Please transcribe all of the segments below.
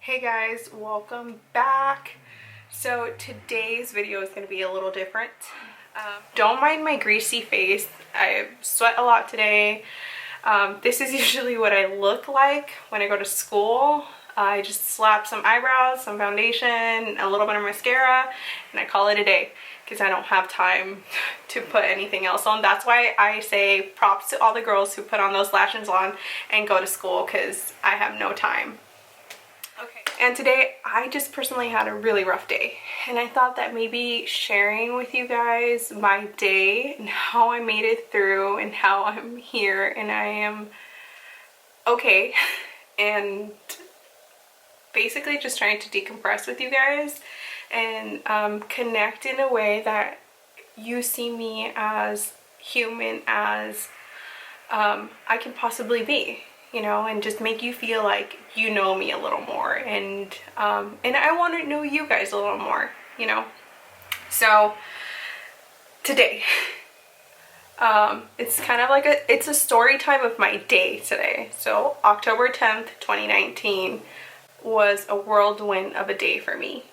Hey guys, welcome back. So today's video is going to be a little different. Don't mind my greasy face. I sweat a lot today. This is usually what I look like when I go to school. I just slap some eyebrows, some foundation, a little bit of mascara, and I call it a day because I don't have time to put anything else on. That's why I say props to all the girls who put on those lashes on and go to school, because I have no time. Okay, and today I just personally had a really rough day, and I thought that maybe sharing with you guys my day and how I made it through and how I'm here and I am okay, and basically just trying to decompress with you guys and connect in a way that you see me as human as I can possibly be, you know, and just make you feel like you know me a little more, and I want to know you guys a little more, you know. So today it's kind of like it's a story time of my day today. So October 10th 2019 was a whirlwind of a day for me.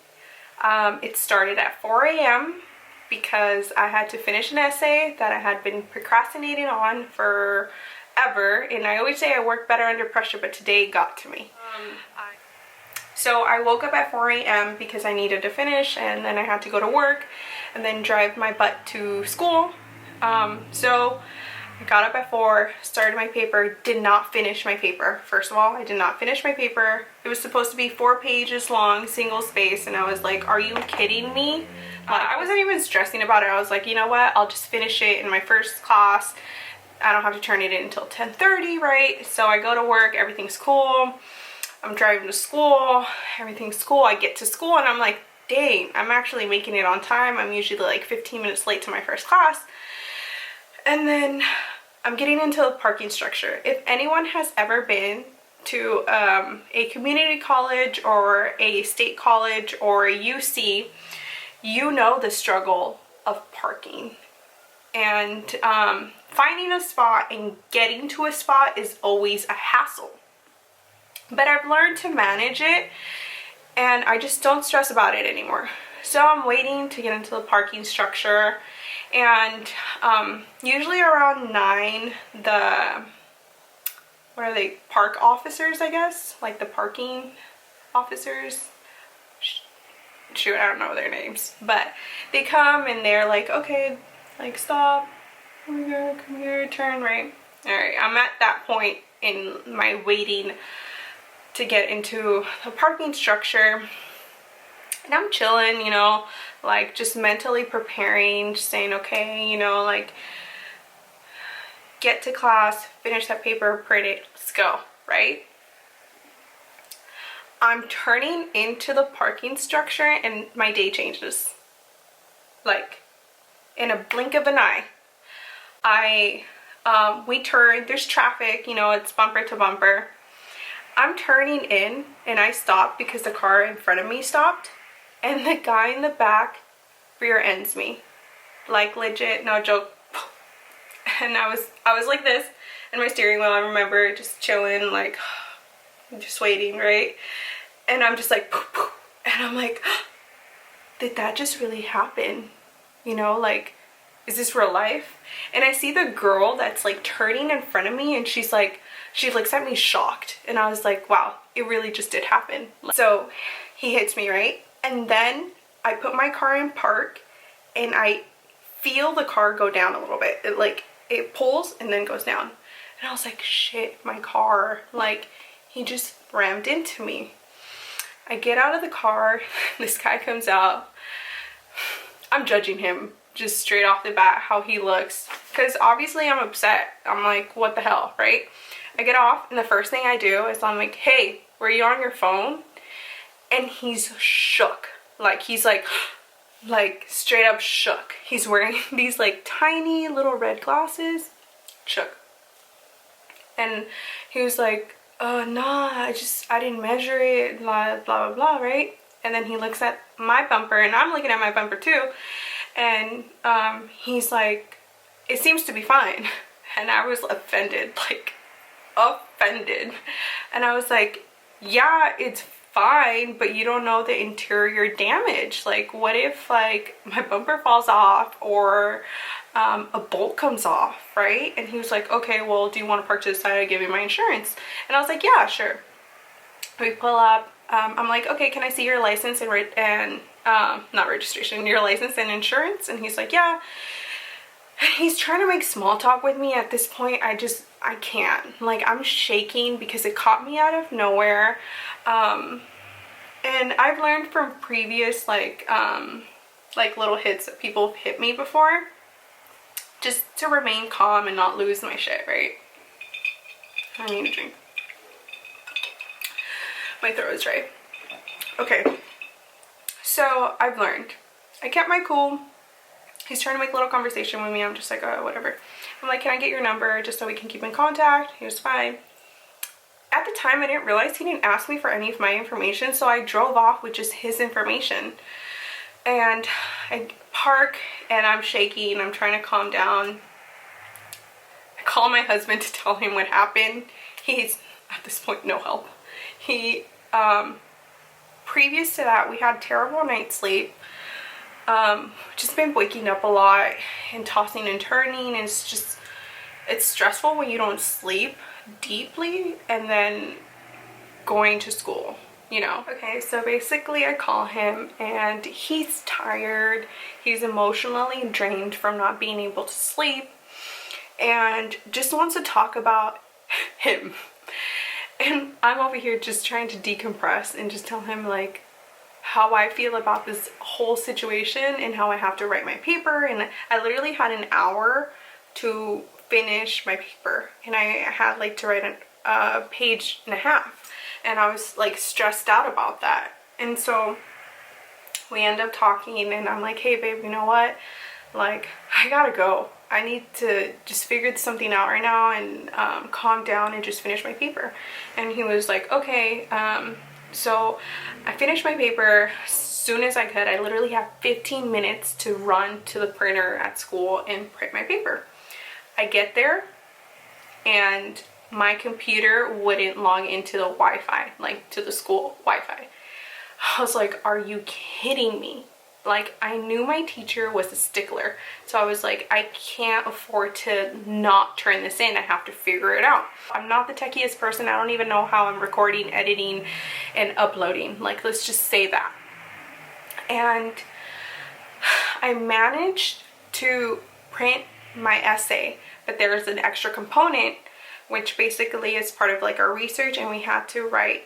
It started at 4 a.m. because I had to finish an essay that I had been procrastinating on for ever, and I always say I work better under pressure, but today got to me. So I woke up at 4 a.m. because I needed to finish, and then I had to go to work and then drive my butt to school. So I got up at 4, started my paper, did not finish my paper. First of all, I did not finish my paper. It was supposed to be 4 pages long, single space, and I was like, are you kidding me? I wasn't even stressing about it. I was like, you know what, I'll just finish it in my first class. I don't have to turn it in until 10:30, right? So I go to work, everything's cool. I'm driving to school, everything's cool. I get to school and I'm like, dang, I'm actually making it on time. I'm usually like 15 minutes late to my first class. And then I'm getting into the parking structure. If anyone has ever been to a community college or a state college or a UC, you know the struggle of parking. And finding a spot and getting to a spot is always a hassle. But I've learned to manage it, and I just don't stress about it anymore. So I'm waiting to get into the parking structure, and usually around 9, what are they, park officers, I guess, like the parking officers, shoot, I don't know their names, but they come and they're like, okay, like, stop, come here, turn right. All right, I'm at that point in my waiting to get into the parking structure, and I'm chilling, you know, like just mentally preparing, just saying, okay, you know, like, get to class, finish that paper, print it, let's go, right? I'm turning into the parking structure and my day changes, like in a blink of an eye. We turn, there's traffic, you know, it's bumper to bumper. I'm turning in and I stopped because the car in front of me stopped, and the guy in the back rear ends me, like legit, no joke. And I was like this in my steering wheel. I remember just chilling, like just waiting, right? And I'm just like, and I'm like, did that just really happen? You know, like, is this real life? And I see the girl that's like turning in front of me, and she's like, she looks at me shocked, and I was like, wow, it really just did happen. So he hits me, right? And then I put my car in park, and I feel the car go down a little bit. It pulls and then goes down. And I was like, shit, my car, like, he just rammed into me. I get out of the car, this guy comes out. I'm judging him just straight off the bat, how he looks, because obviously I'm upset. I'm like, what the hell, right? I get off, and the first thing I do is I'm like, hey, were you on your phone? And he's shook. Like, he's like straight up shook. He's wearing these like tiny little red glasses. Shook. And he was like, oh, nah, I didn't measure it, blah, blah, blah, blah, right? And then he looks at my bumper, and I'm looking at my bumper too. And he's like, it seems to be fine. And I was offended, like, offended. And I was like, yeah, it's fine, but you don't know the interior damage. Like, what if like my bumper falls off, or a bolt comes off, right? And he was like, okay, well, do you want to park to the side? I give you my insurance. And I was like, yeah, sure. We pull up. I'm like, okay, can I see your license and not registration, your license and insurance? And he's like, yeah. He's trying to make small talk with me. At this point, I can't. Like, I'm shaking because it caught me out of nowhere. And I've learned from previous like little hits that people have hit me before, just to remain calm and not lose my shit, right? I need a drink. My throat is dry. Okay. So I've learned. I kept my cool. He's trying to make a little conversation with me. I'm just like, oh, whatever. I'm like, can I get your number just so we can keep in contact? He was fine. At the time, I didn't realize he didn't ask me for any of my information, so I drove off with just his information. And I park, and I'm shaking. I'm trying to calm down. I call my husband to tell him what happened. He's, at this point, no help. He, previous to that, we had terrible night's sleep. Just been waking up a lot and tossing and turning, and it's stressful when you don't sleep deeply and then going to school, you know. Okay, so basically I call him, and he's tired. He's emotionally drained from not being able to sleep, and just wants to talk about him. And I'm over here just trying to decompress and just tell him like how I feel about this whole situation and how I have to write my paper. And I literally had an hour to finish my paper, and I had like to write a page and a half, and I was like stressed out about that. And so we end up talking, and I'm like, hey babe, you know what, like I gotta go. I need to just figure something out right now and calm down and just finish my paper. And he was like, okay. So I finished my paper as soon as I could. I literally have 15 minutes to run to the printer at school and print my paper. I get there, and my computer wouldn't log into the Wi-Fi, like to the school Wi-Fi. I was like, are you kidding me? Like, I knew my teacher was a stickler, so I was like, I can't afford to not turn this in. I have to figure it out. I'm not the techiest person. I don't even know how I'm recording, editing, and uploading. Like, let's just say that. And I managed to print my essay, but there's an extra component, which basically is part of like our research, and we had to write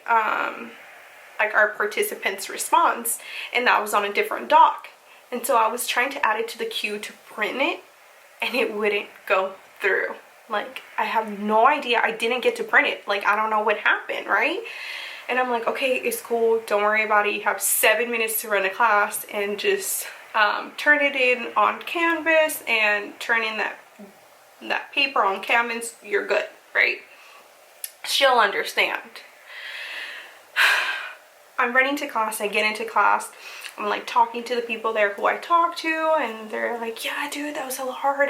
like our participants' response, and that was on a different doc. And so I was trying to add it to the queue to print it, and it wouldn't go through. Like, I have no idea. I didn't get to print it. Like, I don't know what happened, right? And I'm like, okay, it's cool, don't worry about it. You have 7 minutes to run a class, and just turn it in on Canvas and turn in that paper on Canvas. You're good, right? She'll understand. I'm running to class. I get into class. I'm like talking to the people there who I talked to, and they're like, yeah dude, that was so hard.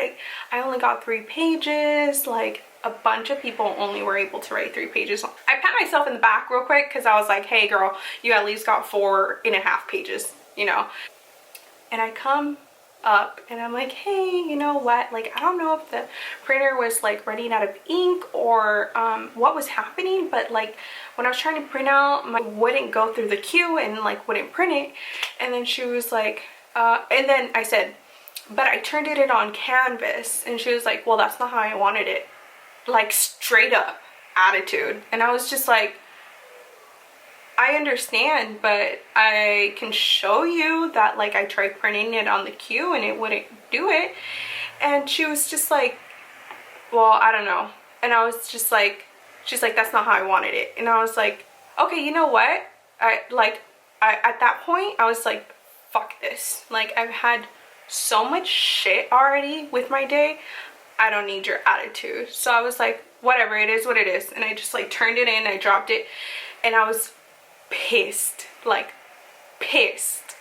I only got 3 pages. Like, a bunch of people only were able to write 3 pages. I pat myself in the back real quick because I was like, hey girl, you at least got 4.5 pages, you know. And I come up and I'm like, hey, you know what, like I don't know if the printer was like running out of ink or what was happening, but like when I was trying to print out, my wouldn't go through the queue and like wouldn't print it. And then she was like and then I said, but I turned it in on Canvas. And she was like, well, that's not how I wanted it. Like, straight up attitude. And I was just like, I understand, but I can show you that like I tried printing it on the queue and it wouldn't do it. And she was just like, well, I don't know. And I was just like, she's like, that's not how I wanted it. And I was like, okay, you know what, at that point I was like, fuck this. Like, I've had so much shit already with my day. I don't need your attitude. So I was like, whatever, it is what it is. And I just like turned it in, I dropped it, and I was pissed, like pissed.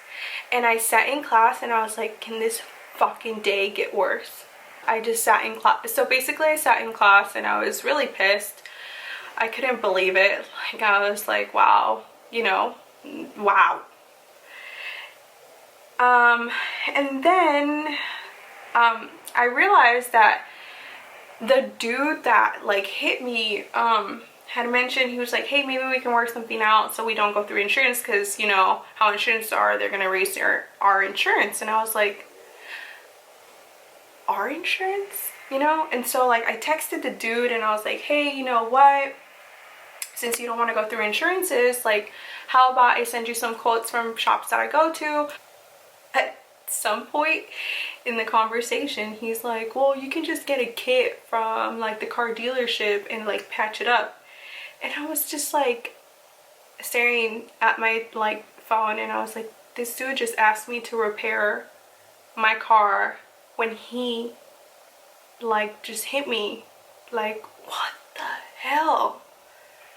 And I sat in class and I was like, can this fucking day get worse? I just sat in class. So basically I sat in class and I was really pissed. I couldn't believe it. Like, I was like, wow, you know, wow. And then I realized that the dude that like hit me had mentioned, he was like, hey, maybe we can work something out so we don't go through insurance, because you know how insurance are, they're gonna raise our insurance. And I was like, our insurance, you know? And so like I texted the dude and I was like, hey, you know what, since you don't want to go through insurances, like how about I send you some quotes from shops that I go to. At some point in the conversation, he's like, well, you can just get a kit from like the car dealership and like patch it up. And I was just like staring at my like phone, and I was like, this dude just asked me to repair my car when he like just hit me. Like, what the hell?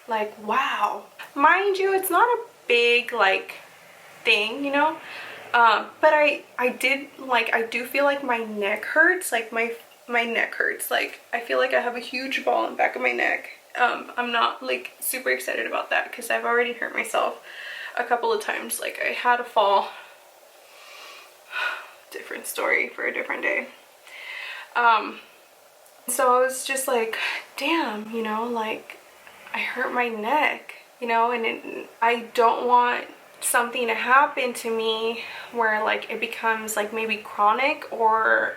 Like, wow. Mind you, it's not a big like thing, you know, but I did like, I do feel like my neck hurts. Like my neck hurts. Like I feel like I have a huge ball in the back of my neck. I'm not like super excited about that because I've already hurt myself a couple of times. Like I had a fall. Different story for a different day. So I was just like, damn, you know, like I hurt my neck, you know, and I don't want something to happen to me where like it becomes like maybe chronic, or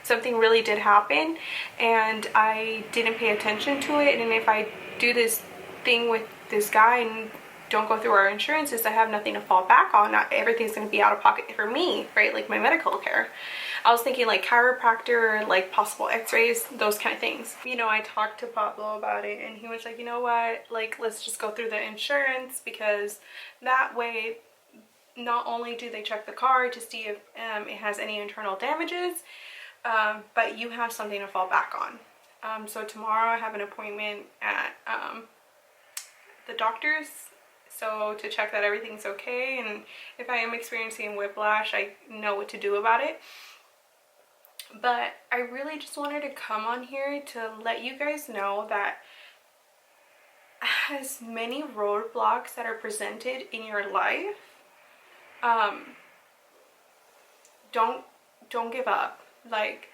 something really did happen and I didn't pay attention to it. And if I do this thing with this guy and don't go through our insurances, I have nothing to fall back on. Not everything's going to be out of pocket for me, right? Like my medical care. I was thinking like chiropractor, like possible x-rays, those kind of things. You know, I talked to Pablo about it and he was like, you know what, like let's just go through the insurance, because that way not only do they check the car to see if it has any internal damages, but you have something to fall back on. So tomorrow I have an appointment at the doctor's, so to check that everything's okay, and if I am experiencing whiplash, I know what to do about it. But I really just wanted to come on here to let you guys know that as many roadblocks that are presented in your life, don't give up. Like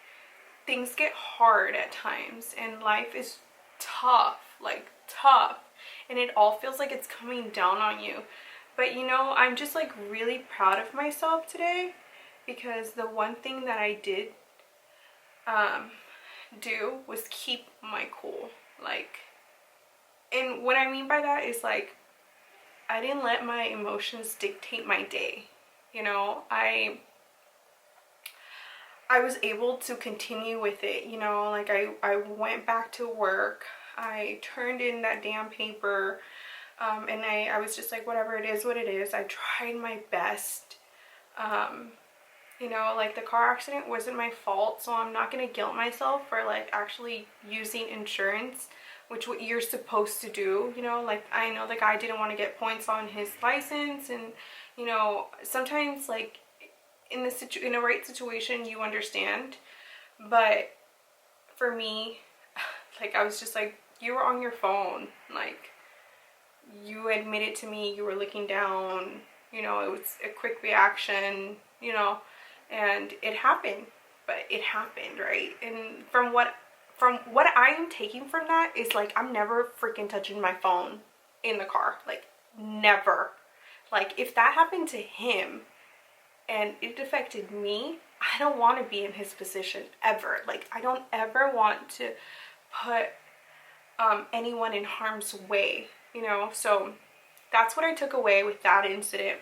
things get hard at times and life is tough, like tough, and it all feels like it's coming down on you. But you know, I'm just like really proud of myself today, because the one thing that I did do was keep my cool. Like, and what I mean by that is like I didn't let my emotions dictate my day. You know, I was able to continue with it, you know, like I went back to work, I turned in that damn paper, and I was just like, whatever, it is what it is. I tried my best. You know, like the car accident wasn't my fault, so I'm not gonna guilt myself for like actually using insurance, which what you're supposed to do, you know. Like I know the guy didn't want to get points on his license, and you know, sometimes like in a right situation you understand, but for me, like I was just like, you were on your phone, like you admitted to me you were looking down, you know, it was a quick reaction, you know, and it happened. But it happened, right? And from what I am taking from that is like, I'm never freaking touching my phone in the car, like never. Like if that happened to him and it affected me, I don't want to be in his position ever. Like I don't ever want to put anyone in harm's way, you know. So that's what I took away with that incident.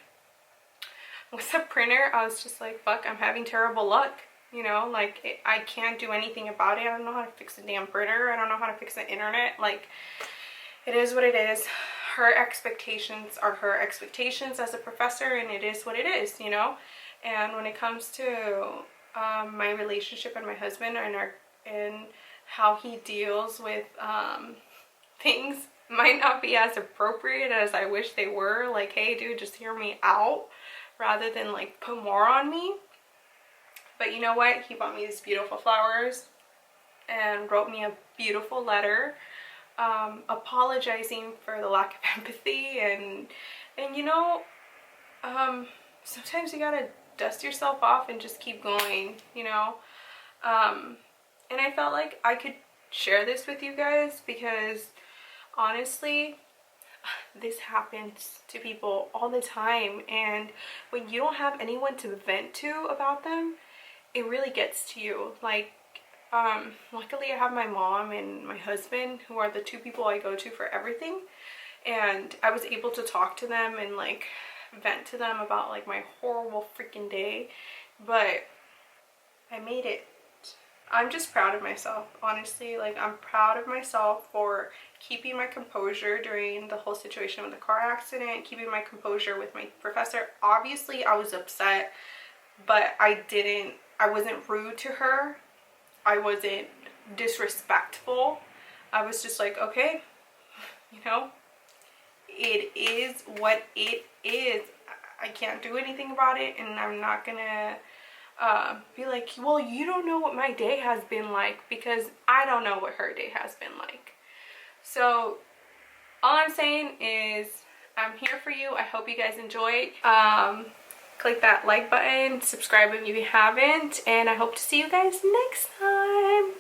With the printer, I was just like, fuck, I'm having terrible luck, you know. Like I can't do anything about it. I don't know how to fix the damn printer. I don't know how to fix the internet. Like it is what it is. Her expectations are her expectations as a professor, and it is what it is, you know. And when it comes to my relationship and my husband, and how he deals with things might not be as appropriate as I wish they were. Like, hey dude, just hear me out rather than like put more on me. But you know what, he bought me these beautiful flowers and wrote me a beautiful letter apologizing for the lack of empathy and And you know, sometimes you gotta dust yourself off and just keep going, you know. And I felt like I could share this with you guys because honestly, this happens to people all the time, and when you don't have anyone to vent to about them, it really gets to you. Like, luckily I have my mom and my husband, who are the two people I go to for everything, and I was able to talk to them and like vent to them about like my horrible freaking day, but I made it. I'm just proud of myself, honestly. Like, I'm proud of myself for keeping my composure during the whole situation with the car accident, keeping my composure with my professor. Obviously, I was upset, but I wasn't rude to her. I wasn't disrespectful. I was just like, okay, you know, it is what it is. I can't do anything about it, and I'm not gonna be like, well, you don't know what my day has been like, because I don't know what her day has been like. So all I'm saying is I'm here for you. I hope you guys enjoyed. Click that like button, subscribe if you haven't, and I hope to see you guys next time.